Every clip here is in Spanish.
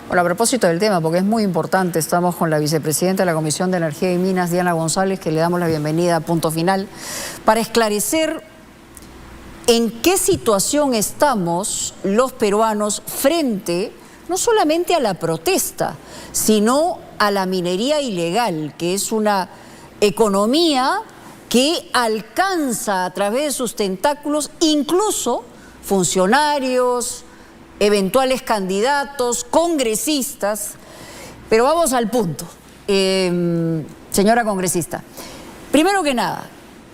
Bueno, a propósito del tema, porque es muy importante, estamos con la vicepresidenta de la Comisión de Energía y Minas, Diana González, que le damos la bienvenida a Punto Final, para esclarecer en qué situación estamos los peruanos frente no solamente a la protesta, sino a la minería ilegal, que es una economía que alcanza a través de sus tentáculos incluso funcionarios, eventuales candidatos, congresistas. Pero vamos al punto, señora congresista. Primero que nada,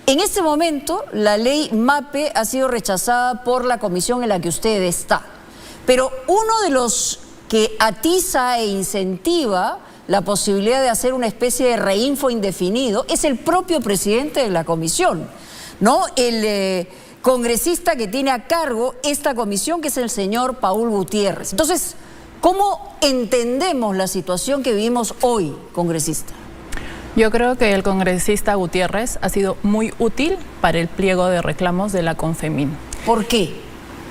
en este momento la ley MAPE ha sido rechazada por la comisión en la que usted está. Pero uno de los que atiza e incentiva la posibilidad de hacer una especie de reinfo indefinido es el propio presidente de la comisión, ¿no? El congresista que tiene a cargo esta comisión, que es el señor Paul Gutiérrez. Entonces, ¿cómo entendemos la situación que vivimos hoy, congresista? Yo creo que el congresista Gutiérrez ha sido muy útil para el pliego de reclamos de la CONFEMIN. ¿Por qué?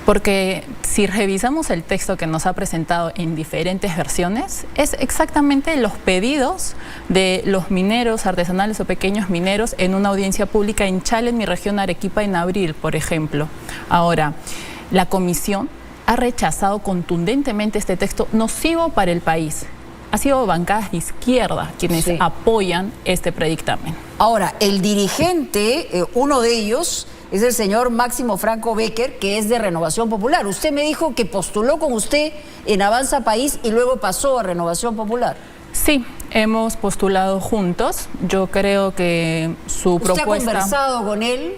Porque si revisamos el texto que nos ha presentado en diferentes versiones, es exactamente los pedidos de los mineros artesanales o pequeños mineros en una audiencia pública en Chala, en mi región Arequipa, en abril, por ejemplo. Ahora, la comisión ha rechazado contundentemente este texto nocivo para el país. Ha sido bancadas de izquierda quienes apoyan este predictamen. Ahora, el dirigente, uno de ellos, es el señor Máximo Franco Becker, que es de Renovación Popular. Usted me dijo que postuló con usted en Avanza País y luego pasó a Renovación Popular. Sí, hemos postulado juntos. Yo creo que su propuesta... ¿Usted ha conversado con él?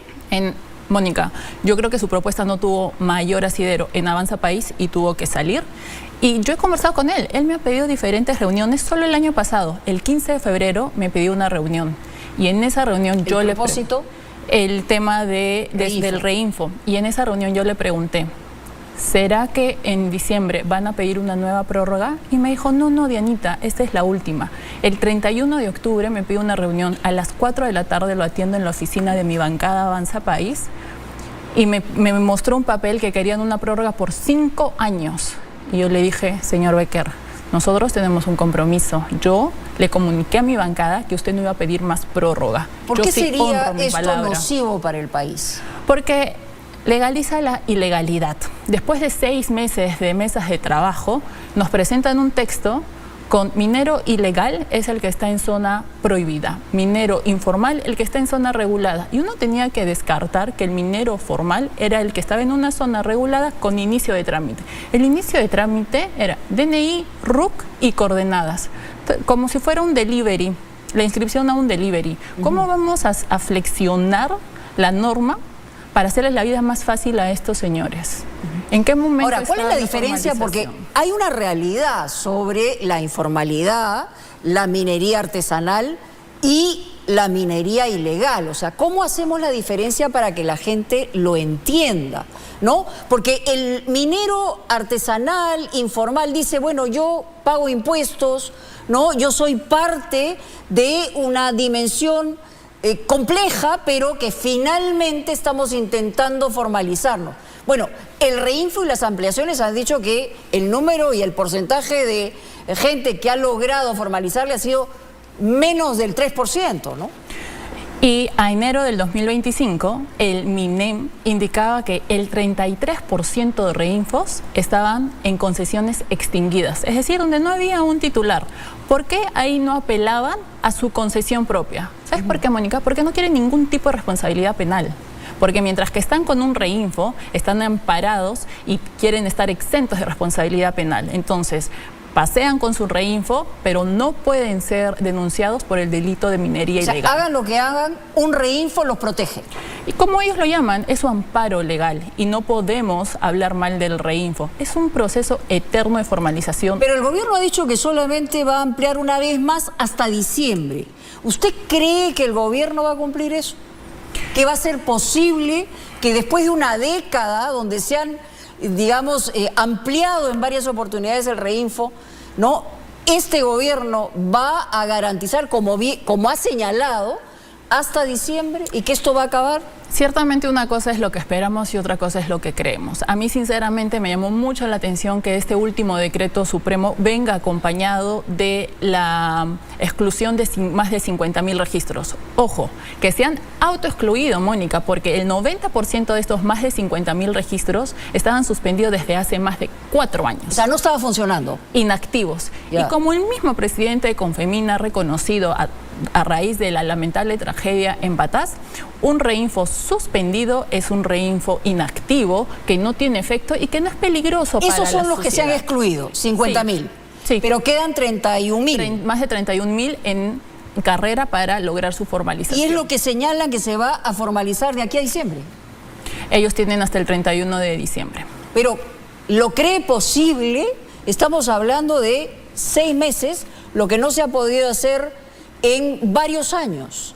Mónica, yo creo que su propuesta no tuvo mayor asidero en Avanza País y tuvo que salir. Y yo he conversado con él. Él me ha pedido diferentes reuniones. Solo el año pasado, el 15 de febrero, me pidió una reunión. Y en esa reunión yo le... propósito? El tema del reinfo. Y en esa reunión yo le pregunté, ¿será que en diciembre van a pedir una nueva prórroga? Y me dijo, no, Dianita, esta es la última. El 31 de octubre me pidió una reunión. A las 4 de la tarde lo atiendo en la oficina de mi bancada Avanza País. Y me mostró un papel que querían una prórroga por 5 años. Y yo le dije, señor Becker, nosotros tenemos un compromiso. Yo le comuniqué a mi bancada que usted no iba a pedir más prórroga. ¿Por qué sería esto nocivo para el país? Porque legaliza la ilegalidad. Después de 6 meses de mesas de trabajo, nos presentan un texto con minero ilegal es el que está en zona prohibida, minero informal el que está en zona regulada. Y uno tenía que descartar que el minero formal era el que estaba en una zona regulada con inicio de trámite. El inicio de trámite era DNI, RUC y coordenadas, como si fuera un delivery, la inscripción a un delivery. ¿Cómo vamos a flexionar la norma para hacerles la vida más fácil a estos señores? ¿En qué momento? Ahora, ¿cuál es la diferencia? Porque hay una realidad sobre la informalidad, la minería artesanal y la minería ilegal. O sea, ¿cómo hacemos la diferencia para que la gente lo entienda? ¿No? Porque el minero artesanal, informal, dice, bueno, yo pago impuestos, ¿no? Yo soy parte de una dimensión compleja, pero que finalmente estamos intentando formalizarnos. Bueno, el reinfo y las ampliaciones han dicho que el número y el porcentaje de gente que ha logrado formalizarle ha sido menos del 3%, ¿no? Y a enero del 2025, el MINEM indicaba que el 33% de reinfos estaban en concesiones extinguidas, es decir, donde no había un titular. ¿Por qué ahí no apelaban a su concesión propia? ¿Sabes por qué, Mónica? Porque no quieren ningún tipo de responsabilidad penal. Porque mientras que están con un reinfo, están amparados y quieren estar exentos de responsabilidad penal. Entonces, pasean con su reinfo, pero no pueden ser denunciados por el delito de minería ilegal. Hagan lo que hagan, un reinfo los protege. Y como ellos lo llaman, es su amparo legal y no podemos hablar mal del reinfo. Es un proceso eterno de formalización. Pero el gobierno ha dicho que solamente va a ampliar una vez más hasta diciembre. ¿Usted cree que el gobierno va a cumplir eso? ¿Que va a ser posible que después de una década donde se han, digamos, ampliado en varias oportunidades el reinfo, ¿no? Este gobierno va a garantizar, como ha señalado, hasta diciembre y que esto va a acabar? Ciertamente una cosa es lo que esperamos y otra cosa es lo que creemos. A mí sinceramente me llamó mucho la atención que este último decreto supremo venga acompañado de la exclusión de más de 50.000 registros. Ojo, que se han autoexcluido, Mónica, porque el 90% de estos más de 50.000 registros estaban suspendidos desde hace más de 4 años. O sea, no estaba funcionando. Inactivos. Ya. Y como el mismo presidente de Confemina ha reconocido a raíz de la lamentable tragedia en Patás, un reinfo suspendido es un reinfo inactivo que no tiene efecto y que no es peligroso para la sociedad. Esos son los que se han excluido, 50.000. Sí. Pero quedan 31.000. Más de 31.000 en carrera para lograr su formalización. Y es lo que señalan que se va a formalizar de aquí a diciembre. Ellos tienen hasta el 31 de diciembre. Pero, ¿lo cree posible? Estamos hablando de 6 meses, lo que no se ha podido hacer en varios años.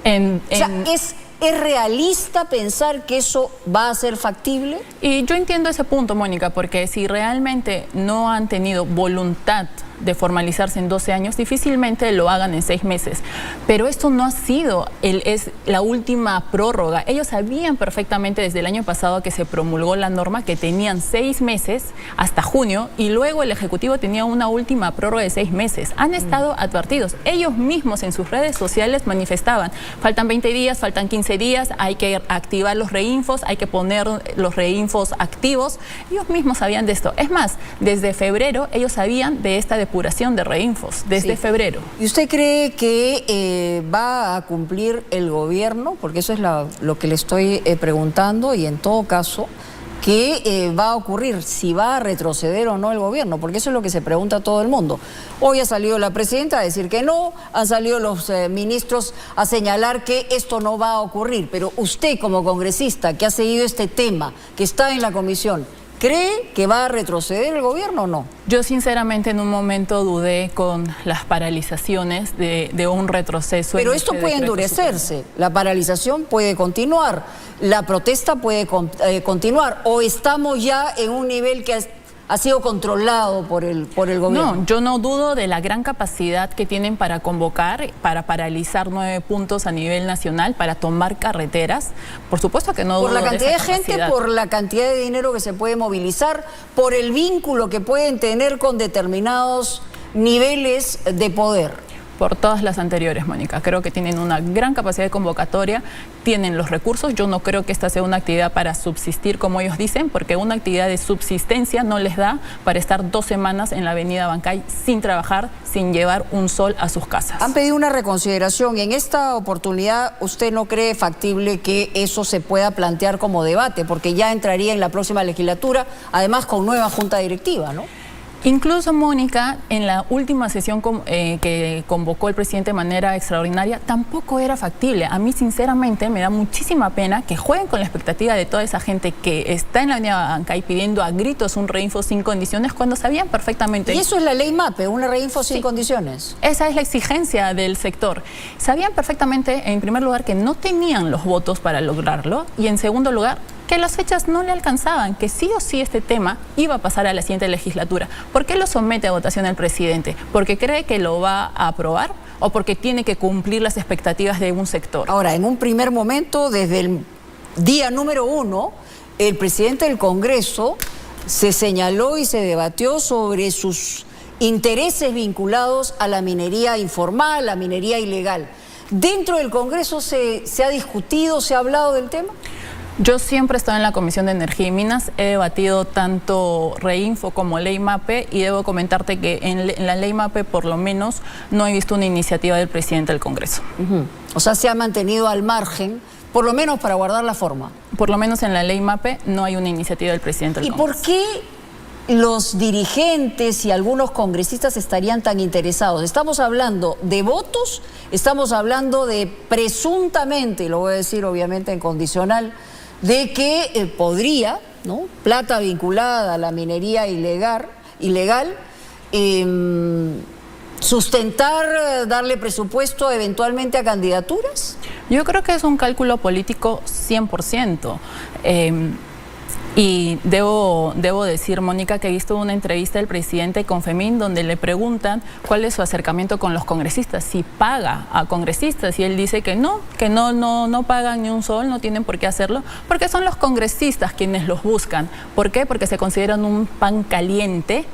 O sea, ¿es realista pensar que eso va a ser factible? Y yo entiendo ese punto, Mónica, porque si realmente no han tenido voluntad de formalizarse en 12 años, difícilmente lo hagan en 6 meses. Pero esto no ha sido es la última prórroga. Ellos sabían perfectamente desde el año pasado que se promulgó la norma que tenían 6 meses hasta junio y luego el Ejecutivo tenía una última prórroga de 6 meses. Han estado advertidos. Ellos mismos en sus redes sociales manifestaban, faltan 20 días, faltan 15 días, hay que activar los reinfos, hay que poner los reinfos activos. Ellos mismos sabían de esto. Es más, desde febrero ellos sabían de esta depuración de reinfos, desde febrero. ¿Y usted cree que va a cumplir el gobierno? Porque eso es lo que le estoy preguntando, y en todo caso, ¿qué va a ocurrir? Si va a retroceder o no el gobierno, porque eso es lo que se pregunta todo el mundo. Hoy ha salido la presidenta a decir que no, han salido los ministros a señalar que esto no va a ocurrir, pero usted como congresista que ha seguido este tema, que está en la comisión, ¿cree que va a retroceder el gobierno o no? Yo sinceramente en un momento dudé con las paralizaciones de un retroceso. Pero esto puede endurecerse, la paralización puede continuar, la protesta puede continuar, o estamos ya en un nivel que ha sido controlado por el gobierno. No, yo no dudo de la gran capacidad que tienen para convocar, para paralizar 9 puntos a nivel nacional, para tomar carreteras. Por supuesto que no dudo de esa capacidad. Por la cantidad de gente, por la cantidad de dinero que se puede movilizar, por el vínculo que pueden tener con determinados niveles de poder. Por todas las anteriores, Mónica. Creo que tienen una gran capacidad de convocatoria, tienen los recursos. Yo no creo que esta sea una actividad para subsistir, como ellos dicen, porque una actividad de subsistencia no les da para estar 2 semanas en la avenida Bancay sin trabajar, sin llevar un sol a sus casas. Han pedido una reconsideración. En esta oportunidad, ¿usted no cree factible que eso se pueda plantear como debate? Porque ya entraría en la próxima legislatura, además con nueva junta directiva, ¿no? Incluso, Mónica, en la última sesión que convocó el presidente de manera extraordinaria, tampoco era factible. A mí, sinceramente, me da muchísima pena que jueguen con la expectativa de toda esa gente que está en la avenida Bancay pidiendo a gritos un reinfo sin condiciones cuando sabían perfectamente... Y eso es la ley MAPE, una reinfo sin condiciones. Esa es la exigencia del sector. Sabían perfectamente, en primer lugar, que no tenían los votos para lograrlo, y en segundo lugar, que las fechas no le alcanzaban, que sí o sí este tema iba a pasar a la siguiente legislatura. ¿Por qué lo somete a votación el presidente? ¿Porque cree que lo va a aprobar o porque tiene que cumplir las expectativas de un sector? Ahora, en un primer momento, desde el día número 1, el presidente del Congreso se señaló y se debatió sobre sus intereses vinculados a la minería informal, la minería ilegal. ¿Dentro del Congreso se ha discutido, se ha hablado del tema? Yo siempre he estado en la Comisión de Energía y Minas, he debatido tanto Reinfo como Ley MAPE, y debo comentarte que en la Ley MAPE por lo menos no he visto una iniciativa del presidente del Congreso. O sea, se ha mantenido al margen, por lo menos para guardar la forma. Por lo menos en la Ley MAPE no hay una iniciativa del presidente del Congreso. ¿Y por qué los dirigentes y algunos congresistas estarían tan interesados? Estamos hablando de votos, estamos hablando de presuntamente, y lo voy a decir obviamente en condicional, de que podría, ¿no?, plata vinculada a la minería ilegal, sustentar, darle presupuesto eventualmente a candidaturas. Yo creo que es un cálculo político 100%. Y debo decir, Mónica, que he visto una entrevista del presidente con FEMIN donde le preguntan cuál es su acercamiento con los congresistas, si paga a congresistas, y él dice que no pagan ni un sol, no tienen por qué hacerlo, porque son los congresistas quienes los buscan. ¿Por qué? Porque se consideran un pan caliente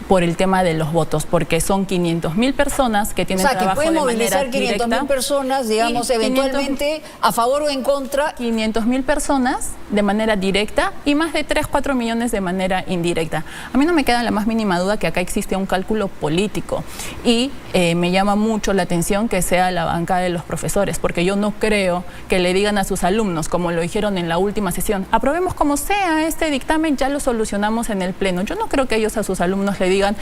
por el tema de los votos, porque son 500.000 personas que tienen trabajo de manera directa. O sea, que pueden movilizar 500.000 personas, digamos, eventualmente a favor o en contra. 500.000 personas de manera directa y más de 3-4 millones de manera indirecta. A mí no me queda la más mínima duda que acá existe un cálculo político y me llama mucho la atención que sea la bancada de los profesores, porque yo no creo que le digan a sus alumnos, como lo dijeron en la última sesión, aprobemos como sea este dictamen, ya lo solucionamos en el pleno. Yo no creo que ellos a sus alumnos le digan,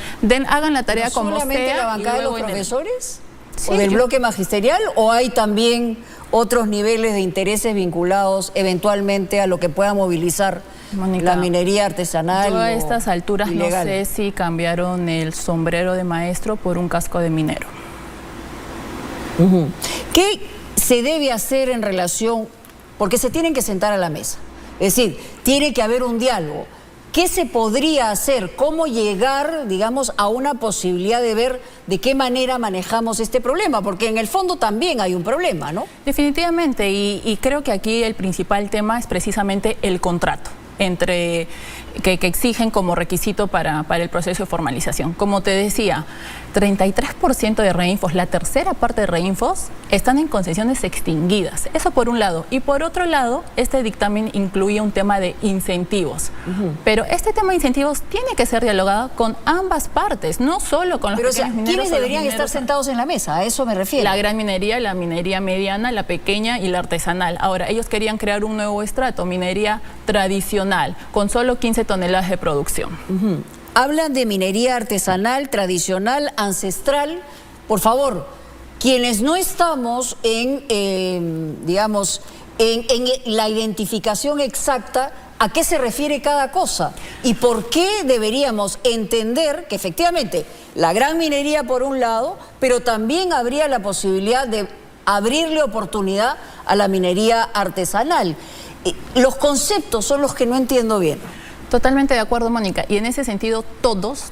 hagan la tarea como sea. ¿Solamente la bancada de los profesores? Sí, ¿o del bloque magisterial? ¿O hay también otros niveles de intereses vinculados eventualmente a lo que pueda movilizar, Mónica, la minería artesanal? Yo a estas alturas ilegal. No sé si cambiaron el sombrero de maestro por un casco de minero. ¿Qué se debe hacer en relación? Porque se tienen que sentar a la mesa. Es decir, tiene que haber un diálogo. ¿Qué se podría hacer? ¿Cómo llegar, digamos, a una posibilidad de ver de qué manera manejamos este problema? Porque en el fondo también hay un problema, ¿no? Definitivamente, y creo que aquí el principal tema es precisamente el contrato que exigen como requisito para el proceso de formalización. Como te decía, 33% de Reinfos, la tercera parte de Reinfos, están en concesiones extinguidas. Eso por un lado. Y por otro lado, este dictamen incluye un tema de incentivos. Pero este tema de incentivos tiene que ser dialogado con ambas partes, no solo con los pequeños mineros. ¿Quiénes deberían estar sentados en la mesa? A eso me refiero. La gran minería, la minería mediana, la pequeña y la artesanal. Ahora, ellos querían crear un nuevo estrato, minería tradicional, con solo 15 toneladas de producción. Hablan de minería artesanal, tradicional, ancestral. Por favor, quienes no estamos digamos, en la identificación exacta, ¿a qué se refiere cada cosa? ¿Y por qué deberíamos entender que efectivamente la gran minería por un lado, pero también habría la posibilidad de abrirle oportunidad a la minería artesanal? Los conceptos son los que no entiendo bien. Totalmente de acuerdo, Mónica. Y en ese sentido, todos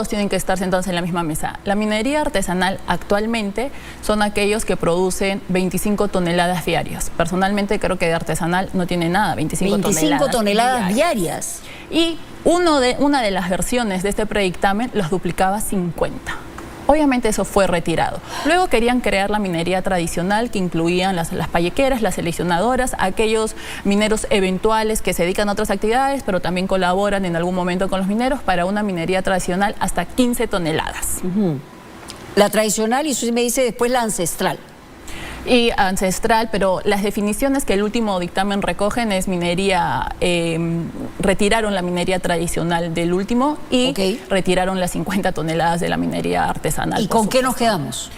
tienen que estar sentados en la misma mesa. La minería artesanal actualmente son aquellos que producen 25 toneladas diarias. Personalmente creo que de artesanal no tiene nada, 25 toneladas diarias. Y una de las versiones de este predictamen los duplicaba 50. Obviamente eso fue retirado. Luego querían crear la minería tradicional, que incluían las pallequeras, las seleccionadoras, aquellos mineros eventuales que se dedican a otras actividades, pero también colaboran en algún momento con los mineros, para una minería tradicional hasta 15 toneladas. La tradicional, y usted me dice después la ancestral. Y ancestral, pero las definiciones que el último dictamen recogen es minería, retiraron la minería tradicional del último y retiraron las 50 toneladas de la minería artesanal. ¿Y con qué nos quedamos?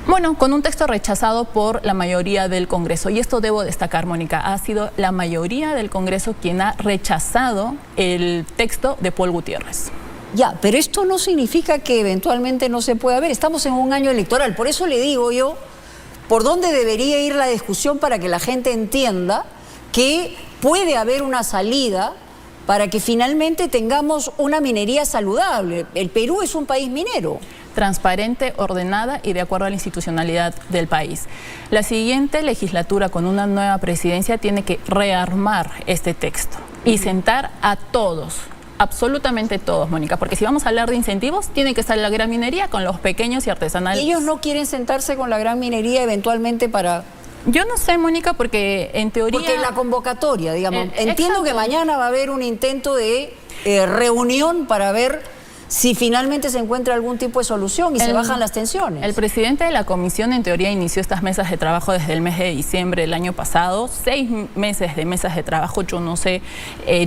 Bueno, con un texto rechazado por la mayoría del Congreso. Y esto debo destacar, Mónica, ha sido la mayoría del Congreso quien ha rechazado el texto de Paul Gutiérrez. Ya, pero esto no significa que eventualmente no se pueda ver. Estamos en un año electoral, por eso le digo yo, ¿por dónde debería ir la discusión para que la gente entienda que puede haber una salida para que finalmente tengamos una minería saludable? El Perú es un país minero. Transparente, ordenada y de acuerdo a la institucionalidad del país. La siguiente legislatura, con una nueva presidencia, tiene que rearmar este texto y sentar a todos. Absolutamente todos, Mónica, porque si vamos a hablar de incentivos, tiene que estar la gran minería con los pequeños y artesanales. ¿Ellos no quieren sentarse con la gran minería eventualmente para...? Yo no sé, Mónica, porque en teoría... Porque la convocatoria, digamos, entiendo que mañana va a haber un intento de reunión para ver si finalmente se encuentra algún tipo de solución y se bajan las tensiones. El presidente de la comisión en teoría inició estas mesas de trabajo desde el mes de diciembre del año pasado. 6 meses de mesas de trabajo, yo no sé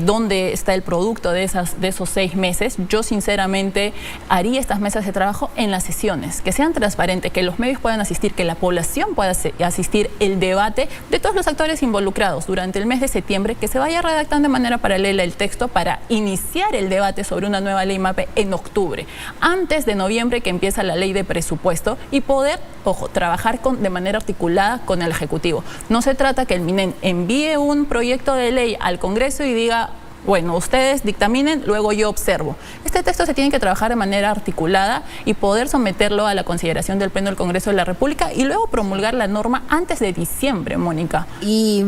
dónde está el producto de esos 6 meses. Yo sinceramente haría estas mesas de trabajo en las sesiones, que sean transparentes, que los medios puedan asistir, que la población pueda asistir, el debate de todos los actores involucrados durante el mes de septiembre, que se vaya redactando de manera paralela el texto para iniciar el debate sobre una nueva ley MAPE en octubre, antes de noviembre, que empieza la ley de presupuesto, y poder, ojo, trabajar de manera articulada con el Ejecutivo. No se trata que el MINEN envíe un proyecto de ley al Congreso y diga, Bueno, ustedes dictaminen, luego yo observo. Este texto se tiene que trabajar de manera articulada y poder someterlo a la consideración del Pleno del Congreso de la República y luego promulgar la norma antes de diciembre, Mónica. Y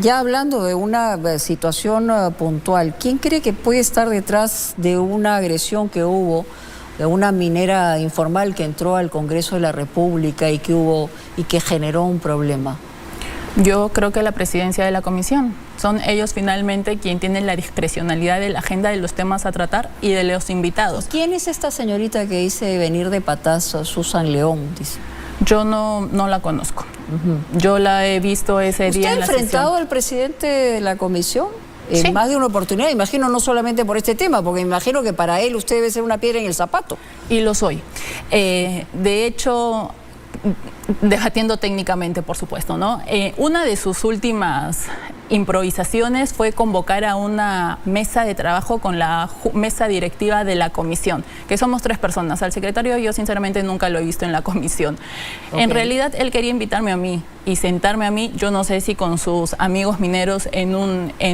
ya hablando de una situación puntual, ¿quién cree que puede estar detrás de una agresión que hubo de una minera informal que entró al Congreso de la República y que generó un problema? Yo creo que la presidencia de la comisión. Son ellos finalmente quien tienen la discrecionalidad de la agenda de los temas a tratar y de los invitados. ¿Quién es esta señorita que dice venir de Patás, Susan León? Dice. Yo no la conozco. Yo la he visto ese día en la sesión. ¿Usted ha enfrentado al presidente de la comisión? En Sí. más de una oportunidad, imagino, no solamente por este tema, porque imagino que para él usted debe ser una piedra en el zapato. Y lo soy. De hecho, debatiendo técnicamente, por supuesto, ¿no? Una de sus últimas improvisaciones fue convocar a una mesa de trabajo con la mesa directiva de la comisión, que somos 3 personas. Al secretario yo sinceramente nunca lo he visto en la comisión. Okay. En realidad él quería invitarme a mí y sentarme a mí, yo no sé si con sus amigos mineros en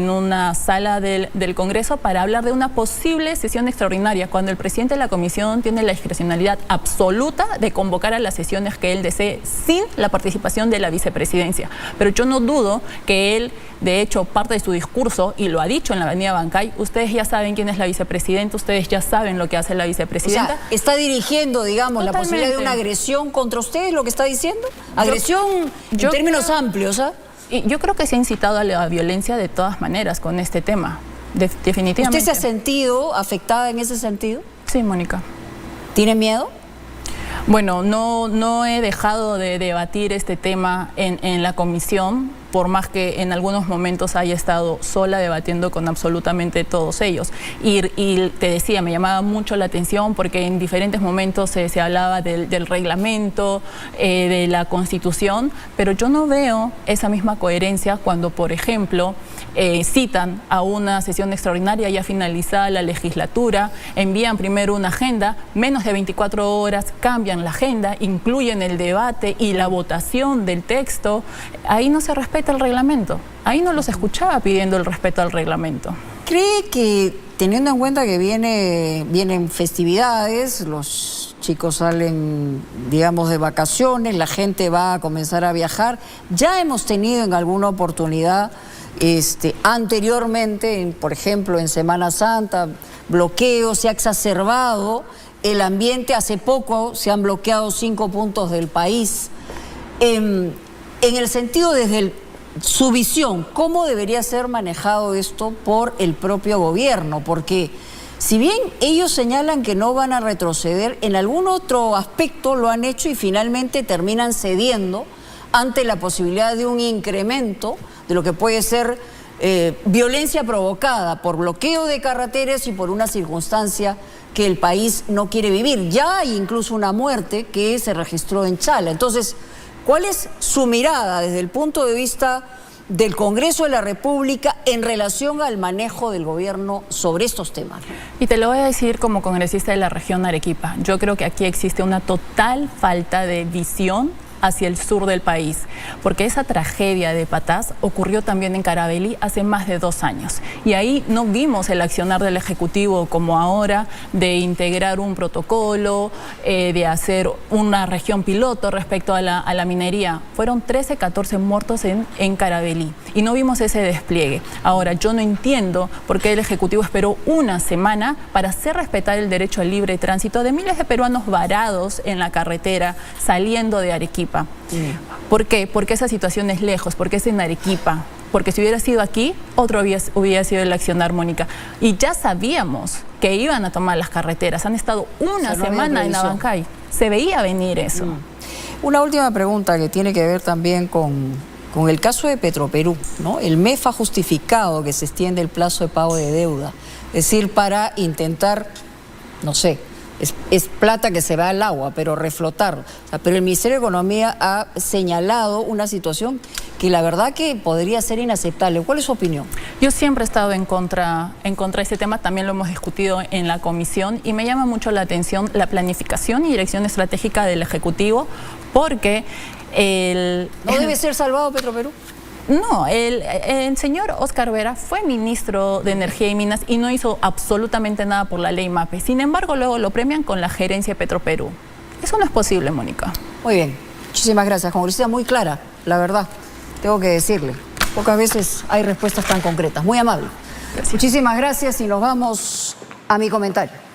una sala del Congreso para hablar de una posible sesión extraordinaria, cuando el presidente de la comisión tiene la discrecionalidad absoluta de convocar a las sesiones que él desee sin la participación de la vicepresidencia. Pero yo no dudo que él, de hecho, parte de su discurso, y lo ha dicho en la avenida Bancay, ustedes ya saben quién es la vicepresidenta, ustedes ya saben lo que hace la vicepresidenta. O sea, está dirigiendo, digamos, Totalmente. la posibilidad de una agresión contra ustedes, lo que está diciendo. Agresión en términos amplios, ¿ah? Y yo creo que se ha incitado a la violencia de todas maneras con este tema, definitivamente. ¿Usted se ha sentido afectada en ese sentido? Sí, Mónica. ¿Tiene miedo? Bueno, no he dejado de debatir este tema en la comisión, por más que en algunos momentos haya estado sola debatiendo con absolutamente todos ellos. Y te decía, me llamaba mucho la atención porque en diferentes momentos se hablaba del reglamento, de la Constitución, pero yo no veo esa misma coherencia cuando, por ejemplo, citan a una sesión extraordinaria ya finalizada la legislatura, envían primero una agenda, menos de 24 horas cambian la agenda, incluyen el debate y la votación del texto. Ahí no se respeta el reglamento. Ahí no los escuchaba pidiendo el respeto al reglamento. ¿Cree que, teniendo en cuenta que vienen festividades, los chicos salen, digamos, de vacaciones, la gente va a comenzar a viajar, ya hemos tenido en alguna oportunidad anteriormente, por ejemplo, en Semana Santa, bloqueos, se ha exacerbado el ambiente? Hace poco se han bloqueado 5 puntos del país. En el sentido, desde su visión, ¿cómo debería ser manejado esto por el propio gobierno? Porque si bien ellos señalan que no van a retroceder, en algún otro aspecto lo han hecho y finalmente terminan cediendo ante la posibilidad de un incremento de lo que puede ser violencia provocada por bloqueo de carreteras y por una circunstancia que el país no quiere vivir. Ya hay incluso una muerte que se registró en Chala. Entonces, ¿cuál es su mirada desde el punto de vista del Congreso de la República en relación al manejo del gobierno sobre estos temas? Y te lo voy a decir como congresista de la región Arequipa. Yo creo que aquí existe una total falta de visión hacia el sur del país, porque esa tragedia de Patás ocurrió también en Caravelí hace más de 2 años. Y ahí no vimos el accionar del Ejecutivo como ahora, de integrar un protocolo, de hacer una región piloto respecto a la minería. Fueron 13, 14 muertos en Caravelí y no vimos ese despliegue. Ahora, yo no entiendo por qué el Ejecutivo esperó una semana para hacer respetar el derecho al libre tránsito de miles de peruanos varados en la carretera saliendo de Arequipa. ¿Por qué? Porque esa situación es lejos, porque es en Arequipa. Porque si hubiera sido aquí, otro hubiera sido el accionar, Mónica. Y ya sabíamos que iban a tomar las carreteras. Han estado una semana en Abancay. Se veía venir eso. Una última pregunta que tiene que ver también con el caso de Petroperú, ¿no? El MEF ha justificado que se extiende el plazo de pago de deuda. Es decir, para intentar, no sé, es plata que se va al agua, pero reflotar. O sea, pero el Ministerio de Economía ha señalado una situación que la verdad que podría ser inaceptable. ¿Cuál es su opinión? Yo siempre he estado en contra de este tema, también lo hemos discutido en la comisión y me llama mucho la atención la planificación y dirección estratégica del Ejecutivo, porque ¿No debe ser salvado Petroperú? No, el señor Óscar Vera fue ministro de Energía y Minas y no hizo absolutamente nada por la ley MAPE. Sin embargo, luego lo premian con la gerencia de Petroperú. Eso no es posible, Mónica. Muy bien, muchísimas gracias, congresista, muy clara, la verdad, tengo que decirle. Pocas veces hay respuestas tan concretas, muy amable. Gracias. Muchísimas gracias y nos vamos a mi comentario.